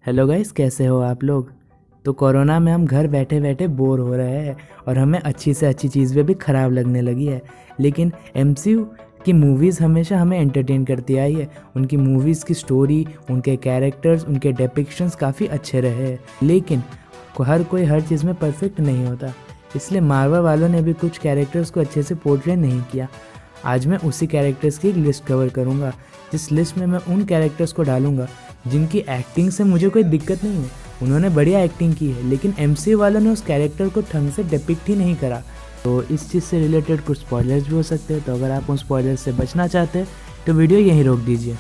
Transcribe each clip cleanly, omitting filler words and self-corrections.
Hello guys, कैसे हो आप लोग। तो कोरोना में हम घर बैठे बैठे बोर हो रहे हैं और हमें अच्छी से अच्छी चीज़ें भी ख़राब लगने लगी है। लेकिन एमसीयू की मूवीज़ हमेशा हमें एंटरटेन करती आई है। उनकी मूवीज़ की स्टोरी, उनके कैरेक्टर्स, उनके डिपिक्शंस काफ़ी अच्छे रहे हैं। लेकिन हर कोई हर चीज़ में परफेक्ट नहीं होता, इसलिए मार्वल वालों ने भी कुछ कैरेक्टर्स को अच्छे से पोर्ट्रे नहीं किया। आज मैं उसी कैरेक्टर्स की एक लिस्ट कवर करूँगा, जिस लिस्ट में मैं उन कैरेक्टर्स को डालूँगा जिनकी एक्टिंग से मुझे कोई दिक्कत नहीं है। उन्होंने बढ़िया एक्टिंग की है, लेकिन एमसीयू वालों ने उस कैरेक्टर को ढंग से डिपिक्ट ही नहीं करा। तो इस चीज़ से रिलेटेड कुछ स्पॉयलर्स भी हो सकते हैं, तो अगर आप उन स्पॉयलर्स से बचना चाहते हैं तो वीडियो यहीं रोक दीजिए।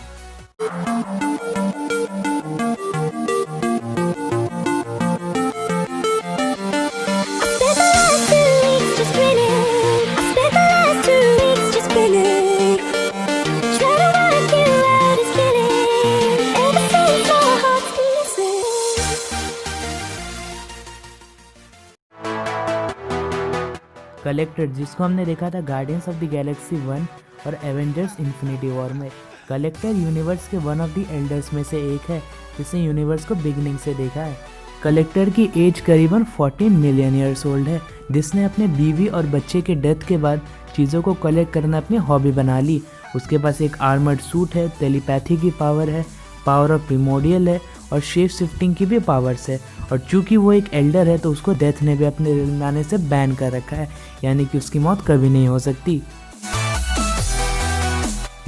कलेक्टर, जिसको हमने देखा था गार्डियंस ऑफ द गैलेक्सी 1 और एवेंजर्स इन्फिनिटी वॉर में। कलेक्टर यूनिवर्स के वन ऑफ द एल्डर्स में से एक है, जिसने यूनिवर्स को बिगनिंग से देखा है। कलेक्टर की एज करीबन 40 मिलियन ईयर्स ओल्ड है, जिसने अपने बीवी और बच्चे के डेथ के बाद चीज़ों को कलेक्ट करना अपनी हॉबी बना ली। उसके पास एक आर्मर्ड सूट है, टेलीपैथी की पावर है, पावर ऑफ प्रिमोडियल है और शेप शिफ्टिंग की भी पावर्स है। और चूंकि वो एक एल्डर है तो उसको डेथ ने भी अपने रियल आने से बैन कर रखा है, यानी कि उसकी मौत कभी नहीं हो सकती।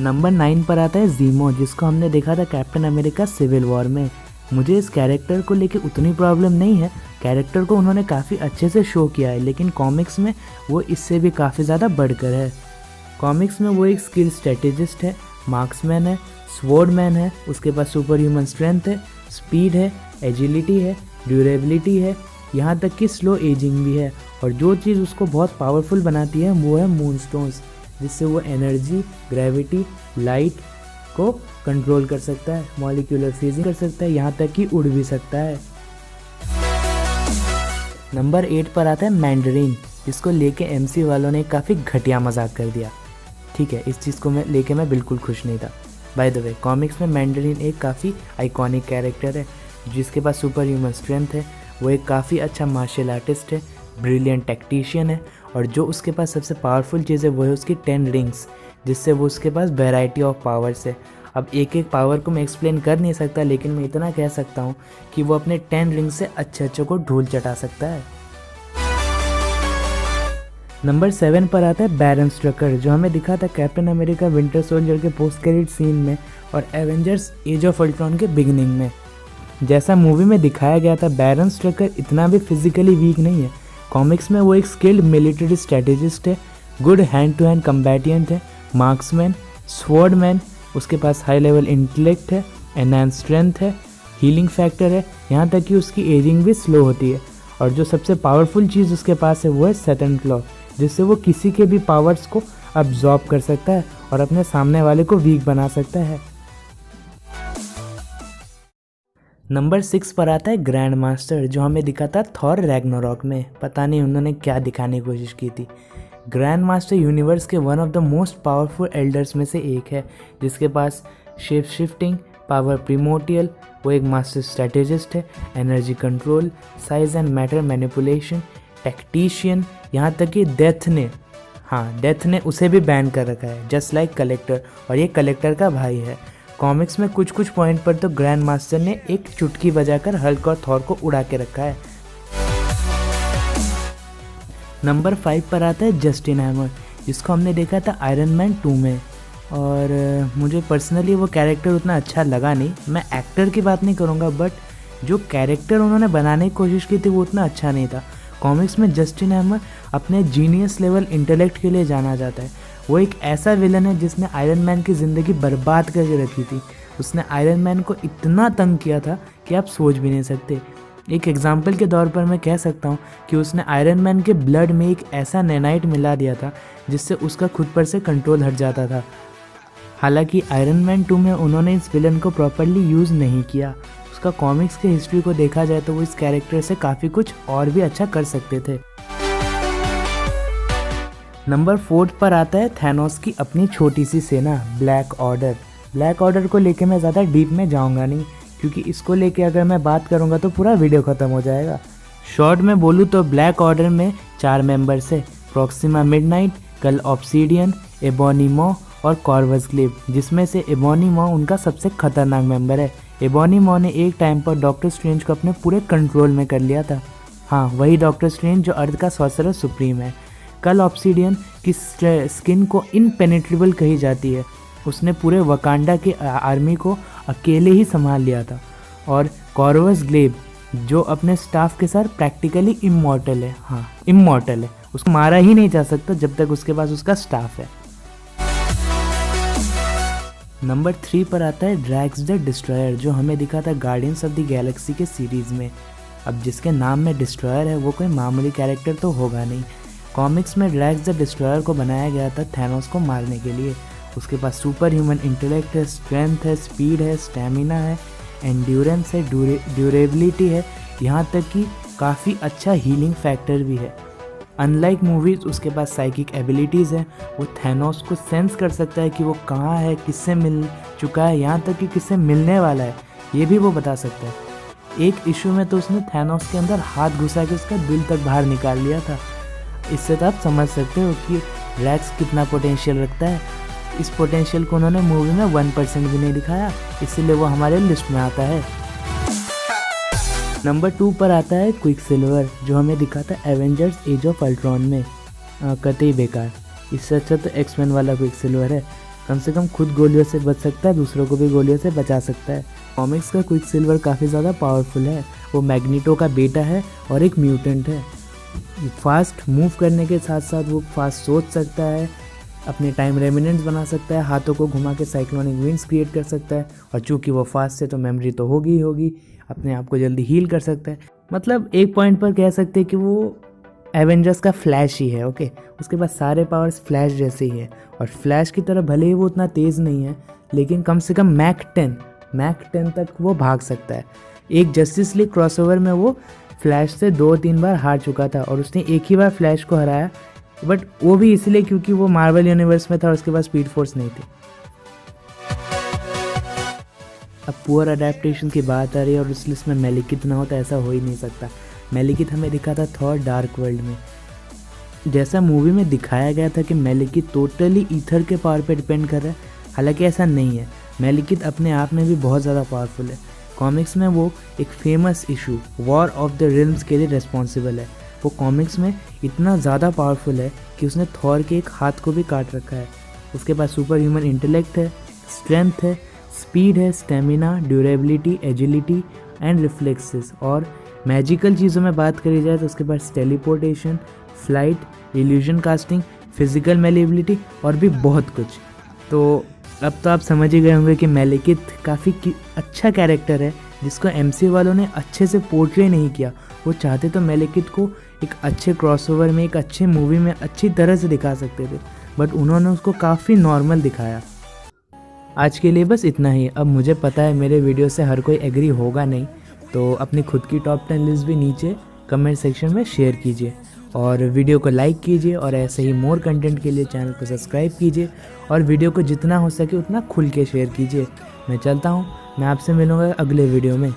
नंबर 9 पर आता है ज़ीमो, जिसको हमने देखा था कैप्टन अमेरिका सिविल वॉर में। मुझे इस कैरेक्टर को लेके उतनी प्रॉब्लम नहीं है, कैरेक्टर को उन्होंने काफ़ी अच्छे से शो किया है, लेकिन कॉमिक्स में वो इससे भी काफ़ी ज़्यादा बढ़कर है। कॉमिक्स में वो एक स्किल स्ट्रेटेजिस्ट है, मार्क्समैन है, स्वॉर्डमैन है, उसके पास सुपर ह्यूमन स्ट्रेंथ है, स्पीड है, एजिलिटी है, ड्यूरेबिलिटी है, यहाँ तक कि स्लो एजिंग भी है। और जो चीज़ उसको बहुत पावरफुल बनाती है वो है मूनस्टोन्स, जिससे वो एनर्जी, ग्रेविटी, लाइट को कंट्रोल कर सकता है, मॉलिक्यूलर फ्रीजिंग कर सकता है, यहाँ तक कि उड़ भी सकता है। नंबर 8 पर आता है मैंडरीन, जिसको लेके एमसी वालों ने काफ़ी घटिया मजाक कर दिया। ठीक है, इस चीज़ को लेके मैं बिल्कुल खुश नहीं था। बाय द वे, कॉमिक्स में मैंडरीन एक काफ़ी आइकॉनिक कैरेक्टर है, जिसके पास सुपर ह्यूमन स्ट्रेंथ है। वो एक काफ़ी अच्छा मार्शल आर्टिस्ट है, ब्रिलियंट टैक्टिशियन है, और जो उसके पास सबसे पावरफुल चीज़ है वो है उसकी 10 रिंग्स, जिससे वो उसके पास वैरायटी ऑफ पावर्स है। अब एक एक पावर को मैं एक्सप्लेन कर नहीं सकता, लेकिन मैं इतना कह सकता हूँ कि वो अपने 10 रिंग्स से अच्छे अच्छे को धूल चटा सकता है। नंबर 7 पर आता है बैरन स्ट्रकर, जो हमें दिखा था कैप्टन अमेरिका विंटर सोल्जर के पोस्ट क्रेडिट सीन में और एवेंजर्स एज ऑफ अल्ट्रॉन के बिगिनिंग में। जैसा मूवी में दिखाया गया था, बैरन स्ट्रकर इतना भी फिजिकली वीक नहीं है। कॉमिक्स में वो एक स्किल्ड मिलिट्री स्ट्रेटेजिस्ट है, गुड हैंड टू हैंड कम्बैटियंट है, मार्क्समैन, स्वॉर्डमैन, उसके पास हाई लेवल इंटेलेक्ट है, एनहांस स्ट्रेंथ है, हीलिंग फैक्टर है, यहाँ तक कि उसकी एजिंग भी स्लो होती है। और जो सबसे पावरफुल चीज़ उसके पास है वो है सैटर्न क्लॉ, जिससे वो किसी के भी पावर्स को अब्जॉर्ब कर सकता है और अपने सामने वाले को वीक बना सकता है। नंबर 6 पर आता है ग्रैंड मास्टर, जो हमें दिखा था थॉर रैग्नारॉक में। पता नहीं उन्होंने क्या दिखाने की कोशिश की थी। ग्रैंड मास्टर यूनिवर्स के one of the most powerful elders में से एक है, जिसके पास शेप शिफ्टिंग, पावर प्रिमोटियल, वो एक मास्टर स्ट्रेटेजिस्ट है, energy control, size and matter manipulation, tactician, यहाँ तक कि डेथ ने उसे भी बैन कर रखा है, जस्ट लाइक कलेक्टर, और ये कलेक्टर का भाई है। कॉमिक्स में कुछ कुछ पॉइंट पर तो ग्रैंड मास्टर ने एक चुटकी बजाकर हल्क और थॉर को उड़ा के रखा है। नंबर 5 पर आता है जस्टिन हैमर, जिसको हमने देखा था आयरन मैन 2 में, और मुझे पर्सनली वो कैरेक्टर उतना अच्छा लगा नहीं। मैं एक्टर की बात नहीं करूँगा, बट जो कैरेक्टर उन्होंने बनाने की कोशिश की थी वो उतना अच्छा नहीं था। कॉमिक्स में जस्टिन हैमर अपने जीनियस लेवल इंटेलेक्ट के लिए जाना जाता है। वो एक ऐसा विलन है जिसने आयरन मैन की ज़िंदगी बर्बाद करके रखी थी। उसने आयरन मैन को इतना तंग किया था कि आप सोच भी नहीं सकते। एक एग्जाम्पल के तौर पर मैं कह सकता हूँ कि उसने आयरन मैन के ब्लड में एक ऐसा नैनाइट मिला दिया था जिससे उसका खुद पर से कंट्रोल हट जाता था। हालांकि आयरन मैन 2 में उन्होंने इस विलन को प्रॉपरली यूज़ नहीं किया। उसका कॉमिक्स के हिस्ट्री को देखा जाए तो वो इस कैरेक्टर से काफ़ी कुछ और भी अच्छा कर सकते थे। नंबर 4 पर आता है थैनोस की अपनी छोटी सी सेना ब्लैक ऑर्डर। ब्लैक ऑर्डर को लेके मैं ज़्यादा डीप में जाऊंगा नहीं, क्योंकि इसको लेके अगर मैं बात करूँगा तो पूरा वीडियो ख़त्म हो जाएगा। शॉर्ट में बोलूँ तो ब्लैक ऑर्डर में 4 मेंबर्स है, प्रॉक्सिमा मिडनाइट, कल ऑब्सीडियन, एबोनी मॉ और कॉर्वस ग्लेब, जिसमें से एबोनी मॉ उनका सबसे खतरनाक मेंबर है। एबोनी मॉ ने एक टाइम पर डॉक्टर स्ट्रेंज को अपने पूरे कंट्रोल में कर लिया था। हाँ, वही डॉक्टर स्ट्रेंज जो अर्थ का सॉर्सरर सुप्रीम है। कल ऑब्सीडियन की स्किन को इनपेनिट्रेबल कही जाती है, उसने पूरे वकांडा के आर्मी को अकेले ही संभाल लिया था। और कॉर्वस ग्लेब जो अपने स्टाफ के साथ प्रैक्टिकली इमॉर्टल है। हाँ, इमॉर्टल है, उसको मारा ही नहीं जा सकता जब तक उसके पास उसका स्टाफ है। नंबर 3 पर आता है ड्रैक्स द डिस्ट्रॉयर, जो हमें दिखा था गार्डियंस ऑफ द गैलेक्सी के सीरीज़ में। अब जिसके नाम में डिस्ट्रॉयर है वो कोई मामूली कैरेक्टर तो होगा नहीं। कॉमिक्स में ड्रैक्स द डिस्ट्रॉयर को बनाया गया था थैनोस को मारने के लिए। उसके पास सुपर ह्यूमन इंटेलेक्ट है, स्ट्रेंथ है, स्पीड है, स्टेमिना है, एंड्योरेंस है, ड्यूरेबिलिटी है, यहाँ तक कि काफ़ी अच्छा हीलिंग फैक्टर भी है। अनलाइक मूवीज़ उसके पास साइकिक एबिलिटीज़ है, वो थैनोस को सेंस कर सकता है कि वो कहाँ है, किससे मिल चुका है, यहाँ तक कि किससे मिलने वाला है, ये भी वो बता सकता है। एक इशू में तो उसने थैनोस के अंदर हाथ घुसा के उसका दिल तक बाहर निकाल लिया था। इससे तो आप समझ सकते हो कि ड्रैक्स कितना पोटेंशियल रखता है। इस पोटेंशियल को उन्होंने मूवी में 1% भी नहीं दिखाया, इसीलिए वो हमारे लिस्ट में आता है। नंबर 2 पर आता है क्विकसिल्वर, जो हमें दिखा था एवेंजर्स एज ऑफ अल्ट्रॉन में। कतई बेकार, इससे अच्छा तो एक्समैन वाला क्विकसिल्वर है। कम से कम खुद गोलियों से बच सकता है, दूसरों को भी गोलियों से बचा सकता है। कॉमिक्स का क्विकसिल्वर काफ़ी ज़्यादा पावरफुल है, वो मैग्नीटो का बेटा है और एक म्यूटेंट है। फास्ट मूव करने के साथ साथ वो फास्ट सोच सकता है, अपने टाइम रेमिनेंट्स बना सकता है, हाथों को घुमा के साइक्लोनिक विंड्स क्रिएट कर सकता है, और चूंकि वो फास्ट है तो मेमोरी तो होगी ही होगी, अपने आप को जल्दी हील कर सकता है। मतलब एक पॉइंट पर कह सकते हैं कि वो एवेंजर्स का फ्लैश ही है। ओके, उसके पास सारे पावर्स फ्लैश जैसे ही है, और फ्लैश की तरह भले ही वो उतना तेज़ नहीं है, लेकिन कम से कम मैक 10 तक वो भाग सकता है। एक जस्टिस लीग क्रॉसओवर में वो फ्लैश से 2-3 बार हार चुका था, और उसने एक ही बार फ्लैश को हराया, बट वो भी इसलिए क्योंकि वो मार्वल यूनिवर्स में था और उसके पास स्पीड फोर्स नहीं थी। अब पुअर अडेप्टेशन की बात आ रही है और उस लिस्ट में मेलिकित ना होता, ऐसा हो ही नहीं सकता। मेलिकित हमें दिखा था थॉर डार्क वर्ल्ड में। जैसा मूवी में दिखाया गया था कि मेलिकित टोटली ईथर के पावर पे डिपेंड कर रहा है, हालांकि ऐसा नहीं है। मेलिकित अपने आप में भी बहुत ज़्यादा पावरफुल है। कॉमिक्स में वो एक famous issue war of the realms के लिए रिस्पॉन्सिबल है। वो कॉमिक्स में इतना ज़्यादा पावरफुल है कि उसने थॉर के एक हाथ को भी काट रखा है। उसके पास सुपर ह्यूमन इंटेलेक्ट है, स्ट्रेंथ है, स्पीड है, stamina, durability, agility and reflexes. और मैजिकल चीज़ों में बात करी जाए तो उसके पास teleportation, flight, illusion casting, physical malleability और भी बहुत कुछ। तो अब तो आप समझ ही गए होंगे कि मेलिकित काफ़ी अच्छा कैरेक्टर है, जिसको एमसीयू वालों ने अच्छे से पोर्ट्रे नहीं किया। वो चाहते तो मेलिकित को एक अच्छे क्रॉसओवर में, एक अच्छे मूवी में अच्छी तरह से दिखा सकते थे, बट उन्होंने उसको काफ़ी नॉर्मल दिखाया। आज के लिए बस इतना ही। अब मुझे पता है मेरे वीडियो से हर कोई एग्री होगा नहीं, तो अपनी खुद की टॉप 10 लिस्ट भी नीचे कमेंट सेक्शन में शेयर कीजिए, और वीडियो को लाइक कीजिए, और ऐसे ही मोर कंटेंट के लिए चैनल को सब्सक्राइब कीजिए, और वीडियो को जितना हो सके उतना खुल के शेयर कीजिए। मैं चलता हूँ, मैं आपसे मिलूँगा अगले वीडियो में।